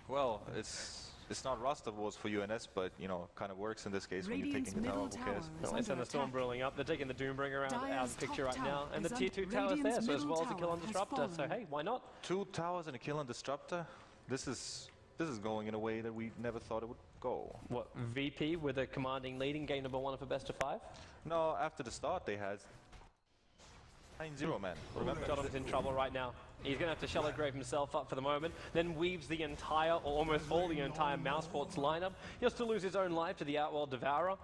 [SPEAKER 3] well, it's not Rasta Wars for UNS, but you know, kind of works in this case when you're
[SPEAKER 1] Radiant's
[SPEAKER 3] taking the tower.
[SPEAKER 1] middle
[SPEAKER 3] Who
[SPEAKER 1] tower
[SPEAKER 3] cares?
[SPEAKER 1] is
[SPEAKER 2] No, they
[SPEAKER 1] under
[SPEAKER 2] send the Storm
[SPEAKER 1] attack.
[SPEAKER 2] Brewing up. They're taking the Doombringer out of
[SPEAKER 1] Dire's
[SPEAKER 2] the picture
[SPEAKER 1] top
[SPEAKER 2] right now.
[SPEAKER 1] tower
[SPEAKER 2] And the
[SPEAKER 1] is
[SPEAKER 2] tier
[SPEAKER 1] under
[SPEAKER 2] 2 tower's there,
[SPEAKER 1] Radiant's
[SPEAKER 2] so as
[SPEAKER 1] middle
[SPEAKER 2] well as the kill on
[SPEAKER 1] tower has
[SPEAKER 2] Disruptor. So
[SPEAKER 1] fallen.
[SPEAKER 2] hey, why not?
[SPEAKER 3] 2 towers and a kill on Disruptor. This is going in a way that we never thought it would go.
[SPEAKER 2] What, VP with a commanding leading game number 1 of a best of 5?
[SPEAKER 3] No, after the start they had 9-0, man. Remember?
[SPEAKER 2] Jotham's in trouble right now. He's going to have to shallow grave himself up for the moment, then weaves the entire, or almost all the entire Mousesports lineup. He'll still lose his own life to the Outworld Devourer,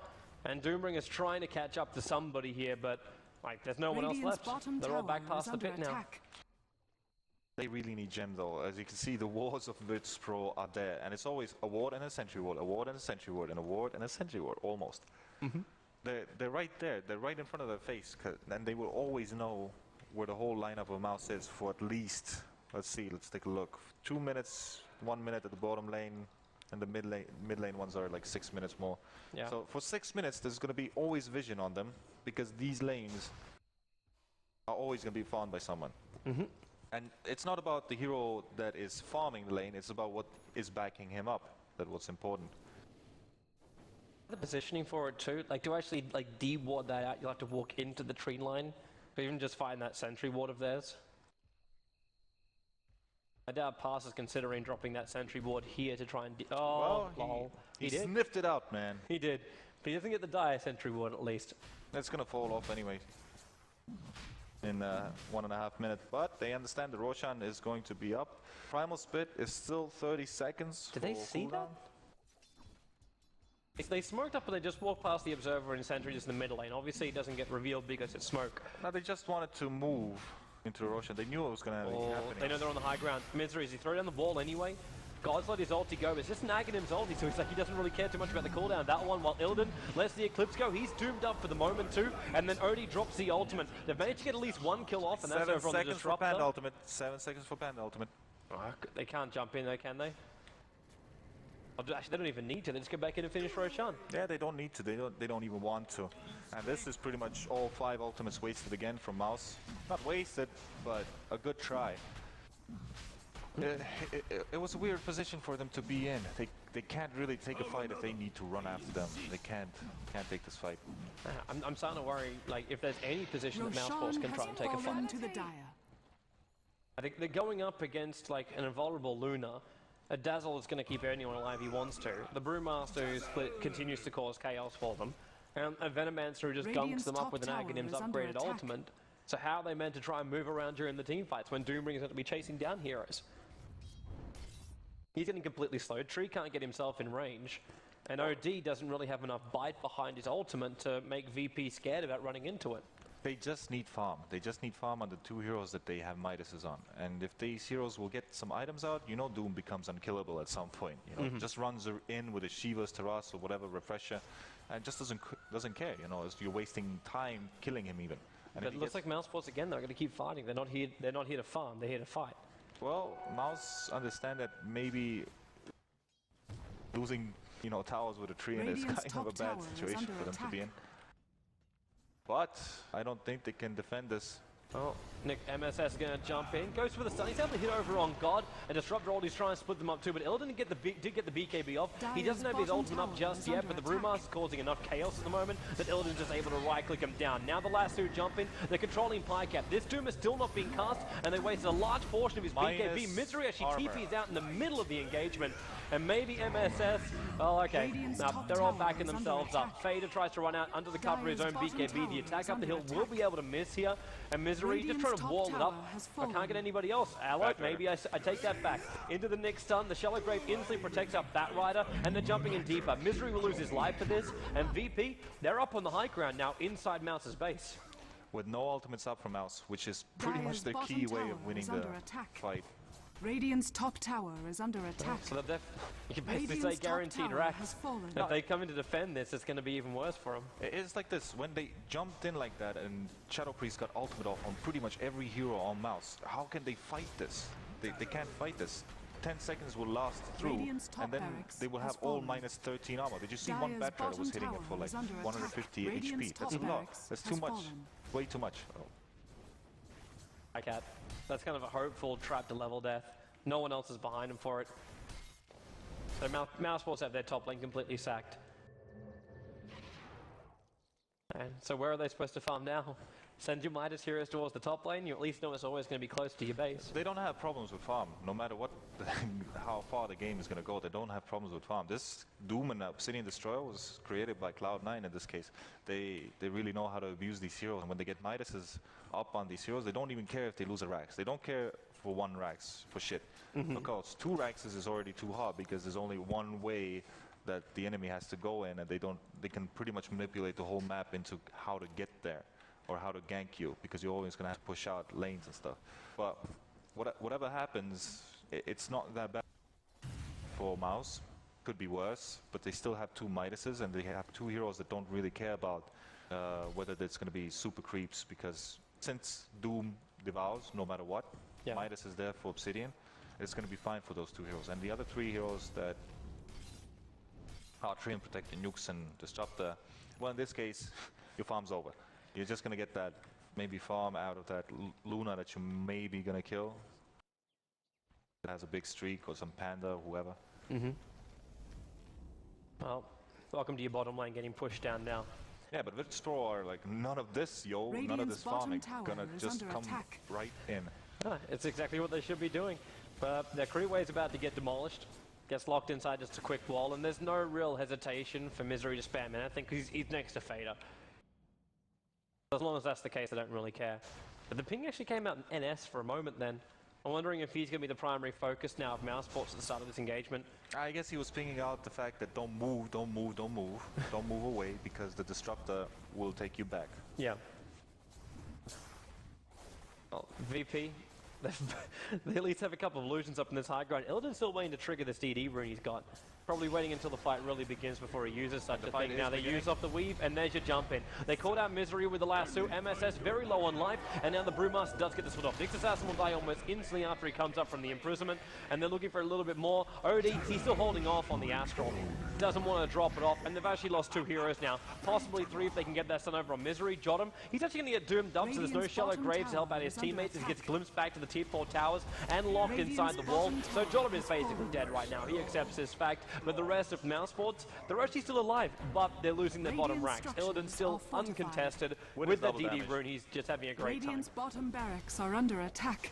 [SPEAKER 2] and Doombringer's trying to catch up to somebody here, but like, there's no one else
[SPEAKER 1] Radiant's
[SPEAKER 2] left.
[SPEAKER 1] bottom
[SPEAKER 2] They're all
[SPEAKER 1] tower
[SPEAKER 2] back past
[SPEAKER 1] is
[SPEAKER 2] the
[SPEAKER 1] under
[SPEAKER 2] pit now.
[SPEAKER 1] attack.
[SPEAKER 3] They really need gem though. As you can see, the wards of Virtus.pro are there, and it's always a ward and a sentry ward, a ward and a sentry ward, and a ward and a sentry ward, almost. They're right there. They're right in front of their face, and they will always know where the whole lineup of Mouse is for at least, let's take a look. 2 minutes, 1 minute at the bottom lane, and the mid lane ones are like 6 minutes more.
[SPEAKER 2] Yeah.
[SPEAKER 3] So for 6 minutes, there's going to be always vision on them, because these lanes are always going to be farmed by someone. And it's not about the hero that is farming the lane, it's about what is backing him up. That's what's important.
[SPEAKER 2] The positioning for it too, like to actually like de-ward that out, you'll have to walk into the tree line, or even just find that sentry ward of theirs. I doubt Pass is considering dropping that sentry ward here to try and
[SPEAKER 3] Well,
[SPEAKER 2] lol.
[SPEAKER 3] he
[SPEAKER 2] did?
[SPEAKER 3] sniffed it out, man.
[SPEAKER 2] He did. But he doesn't get the dire sentry ward at least.
[SPEAKER 3] That's gonna fall off anyway in 1.5 minutes. But they understand the Roshan is going to be up. Primal Spit is still 30 seconds.
[SPEAKER 2] Did they
[SPEAKER 3] for
[SPEAKER 2] see
[SPEAKER 3] cooldown.
[SPEAKER 2] that? They smoked up, but they just walked past the Observer and Sentry just in the middle lane. Obviously, it doesn't get revealed because it's smoke.
[SPEAKER 3] No, they just wanted to move into the Roshan. They knew it was gonna
[SPEAKER 2] Or
[SPEAKER 3] happen.
[SPEAKER 2] they know they're on the high ground. Misery, he throw down the wall anyway. God's let his ulti go, but it's just nagging his ulti, so he's like, he doesn't really care too much about the cooldown. That one, while Illidan lets the Eclipse go, he's doomed up for the moment too, and then Odie drops the ultimate. They've managed to get at least one kill off, and that's over on the Disruptor.
[SPEAKER 3] 7 seconds for Panda ultimate.
[SPEAKER 2] Oh, they can't jump in though, can they? Actually, they don't even need to. They just go back in and finish Roshan.
[SPEAKER 3] Yeah, they don't need to. They don't even want to. And this is pretty much all 5 ultimates wasted again from Mouse. Not wasted, but a good try. It was a weird position for them to be in. They can't really take a fight if they need to run after them. They can't take this fight.
[SPEAKER 2] I'm starting to worry, like, if there's any position that Mousesports can try and take a fight.
[SPEAKER 1] To the dire.
[SPEAKER 2] I think they're going up against, like, an invulnerable Luna. A Dazzle is going to keep anyone alive he wants to. The Brewmaster who's split continues to cause chaos for them. And a Venomancer who just gunks them up with an Aghanim's upgraded ultimate. So how are they meant to try and move around during the team fights when Doomring is going to be chasing down heroes? He's getting completely slowed. Tree can't get himself in range. And OD doesn't really have enough bite behind his ultimate to make VP scared about running into it.
[SPEAKER 3] They just need farm. They just need farm on the 2 heroes that they have Midases on. And if these heroes will get some items out, you know Doom becomes unkillable at some point. You know, just runs in with a Shiva's Taras or whatever refresher, and just doesn't care. You know, you're wasting time killing him even. And
[SPEAKER 2] But it looks like Mousesports again. They're going to keep fighting. They're not here to farm. They're here to fight.
[SPEAKER 3] Well, Mouse understand that maybe losing, you know, towers with a tree in is kind of a bad situation for them to be in. But I don't think they can defend this.
[SPEAKER 2] Oh, Nick MSS is going to jump in, goes for the stun. He's able to hit over on God, and Disruptor Ulti's trying to split them up too, but Illidan did get the BKB off. He doesn't have his ultimate up just yet, but the Brewmaster is causing enough chaos at the moment that Illidan's just able to right-click him down. Now the last 2 jump in, they're controlling Pycap. This Doom is still not being cast, and they wasted a large portion of his BKB. Misery actually TP's out in the middle of the engagement, and maybe MSS, well, okay, now they're all backing themselves up. Fader tries to run out under the cover of his own BKB. The attack up the hill will be able to miss here, and Misery just trying to wall it up. I can't get anybody else. Allied, maybe I take that back. Into the next stun, the Shallow Grave instantly protects up Batrider, and they're jumping in deeper. Misery will lose his life for this, and VP, they're up on the high ground now inside Mouse's base.
[SPEAKER 3] With no ultimates up from Mouse, which is pretty much the key way of winning the fight.
[SPEAKER 1] Radiant's top tower is under attack.
[SPEAKER 2] So you can basically say guaranteed racks. If they come in to defend this, it's going to be even worse for them.
[SPEAKER 3] It's like this, when they jumped in like that and Shadow Priest got ultimate off on pretty much every hero on Mouse, how can they fight this? They can't fight this. 10 seconds will last through, and then they will have all minus 13 armor. Did you see one Batrider was hitting it for like 150 HP? That's a lot. That's too much. Way too much.
[SPEAKER 2] Cat. That's kind of a hopeful trap to level death. No one else is behind him for it. So Mousesports have their top lane completely sacked. And so where are they supposed to farm now? Send your Midas heroes towards the top lane? You at least know it's always going to be close to your base.
[SPEAKER 3] They don't have problems with farm. No matter what, how far the game is going to go, they don't have problems with farm. This Doom and Obsidian Destroyer was created by Cloud9 in this case. They really know how to abuse these heroes. And when they get Midases up on these heroes, they don't even care if they lose a Rax. They don't care for 1 Rax for shit. Because 2 Raxes is already too hard because there's only one way that the enemy has to go in, and they can pretty much manipulate the whole map into how to get there or how to gank you, because you're always going to have to push out lanes and stuff. But whatever happens, it's not that bad for Mouse. Could be worse, but they still have 2 Midases, and they have 2 heroes that don't really care about whether it's going to be super creeps, because since Doom devours no matter what, Midas is there for Obsidian, it's going to be fine for those 2 heroes. And the other 3 heroes that are Tree and Protect the Nukes and Disruptor, well, in this case, your farm's over. You're just going to get that maybe farm out of that Luna that you may be going to kill. It has a big streak, or some Panda, or whoever.
[SPEAKER 2] Well, welcome to your bottom lane getting pushed down now.
[SPEAKER 3] Yeah, but Virtus.pro are like, none of this, yo, none of this farming. Gonna just come right in.
[SPEAKER 2] It's exactly what they should be doing. But their crew way's about to get demolished. Gets locked inside just a quick wall, and there's no real hesitation for Misery to spam in. I think he's next to Fader. As long as that's the case, I don't really care. But the ping actually came out in NS for a moment then. I'm wondering if he's going to be the primary focus now of Mousesports at the start of this engagement.
[SPEAKER 3] I guess he was pinging out the fact that don't move, don't move, don't move. Don't move away, because the Disruptor will take you back.
[SPEAKER 2] Yeah. Well, VP, They at least have a couple of illusions up in this high ground. Illidan's still waiting to trigger this DD rune he's got. Probably waiting until the fight really begins before he uses such a thing. Now they use off the weave, and there's your jump in. They called out Misery with the lasso. MSS very low on life, and now the Brewmaster does get the sword off. Nyx Assassin will die almost instantly after he comes up from the imprisonment, and they're looking for a little bit more. Odie, he's still holding off on the Astral. Doesn't want to drop it off, and they've actually lost 2 heroes now. Possibly 3 if they can get that stun over on Misery. Jottam, he's actually going to get doomed up, so there's no shallow graves to help out his teammates as he gets glimpsed back to the tier 4 towers and locked inside the wall. So Jottam is basically dead right now. He accepts this fact, but the rest of Mousesports, they're actually still alive, but they're losing their bottom ranks. Illidan's still uncontested with that DD rune. He's just having a great time.
[SPEAKER 1] Radiant's bottom barracks are under attack.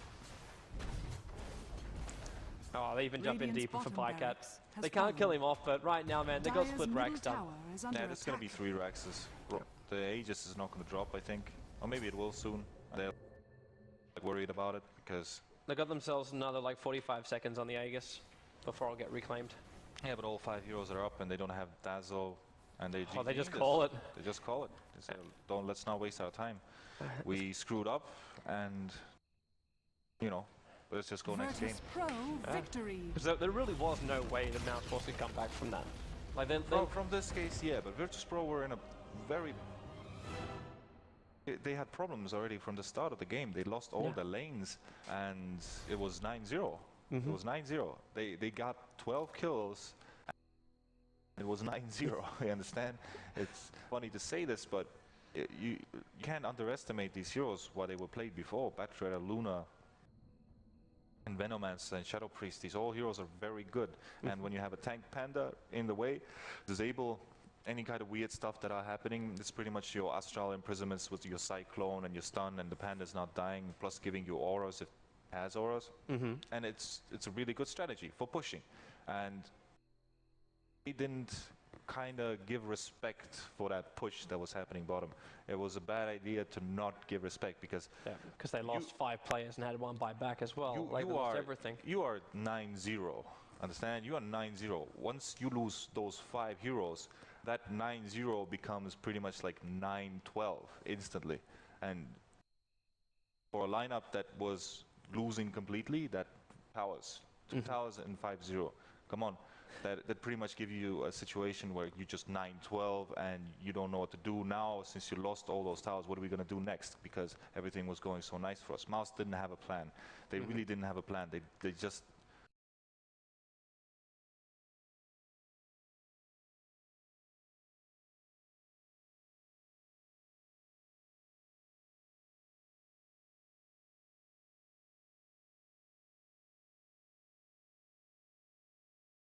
[SPEAKER 2] Oh, they even jump in deeper for
[SPEAKER 1] bottom
[SPEAKER 2] Pycat.
[SPEAKER 1] barracks has
[SPEAKER 2] They can't
[SPEAKER 1] fallen.
[SPEAKER 2] kill him off, but right now, man, they got
[SPEAKER 1] Dire's
[SPEAKER 2] split
[SPEAKER 1] middle
[SPEAKER 2] racks done.
[SPEAKER 1] tower is under
[SPEAKER 3] Yeah, there's going to be
[SPEAKER 1] attack.
[SPEAKER 3] 3 Raxes. The Aegis is not going to drop, I think. Or maybe it will soon. They're worried about it because...
[SPEAKER 2] They got themselves another like 45 seconds on the Aegis before I'll get reclaimed.
[SPEAKER 3] Yeah, but all 5 heroes are up and they don't have Dazzle. And they
[SPEAKER 2] Oh, they just
[SPEAKER 3] GG
[SPEAKER 2] call
[SPEAKER 3] this.
[SPEAKER 2] it.
[SPEAKER 3] They just call it. They say, let's not waste our time. We screwed up and, you know, let's just go next game.
[SPEAKER 1] Virtus.pro victory.
[SPEAKER 2] Because there really was no way the Mousesports could come back from that. Like
[SPEAKER 3] From this case, yeah, but Virtus.pro were in a very... They had problems already from the start of the game. They lost all their lanes and it was 9-0. It was 9-0. They got 12 kills. It was 9-0, you understand? It's funny to say this, but you can't underestimate these heroes, what they were played before. Batrider, Luna, and Venomancer and Shadow Priest, these all heroes are very good. And when you have a tank Panda in the way, disable any kind of weird stuff that are happening, it's pretty much your Astral imprisonments with your Cyclone and your stun, and the Panda's not dying, plus giving you auras if it has auras. And it's a really good strategy for pushing. And he didn't kind of give respect for that push that was happening bottom. It was a bad idea to not give respect because
[SPEAKER 2] they lost 5 players and had 1 buyback as well. They lost everything.
[SPEAKER 3] You are 9-0. Understand? You are 9-0. Once you lose those 5 heroes, that 9-0 becomes pretty much like 9-12 instantly. And for a lineup that was losing completely, that powers 2 towers and 5-0. Come on. That pretty much give you a situation where you just 9-12 and you don't know what to do now. Since you lost all those towers, what are we going to do next? Because everything was going so nice for us. Mouse didn't have a plan. They really didn't have a plan. They just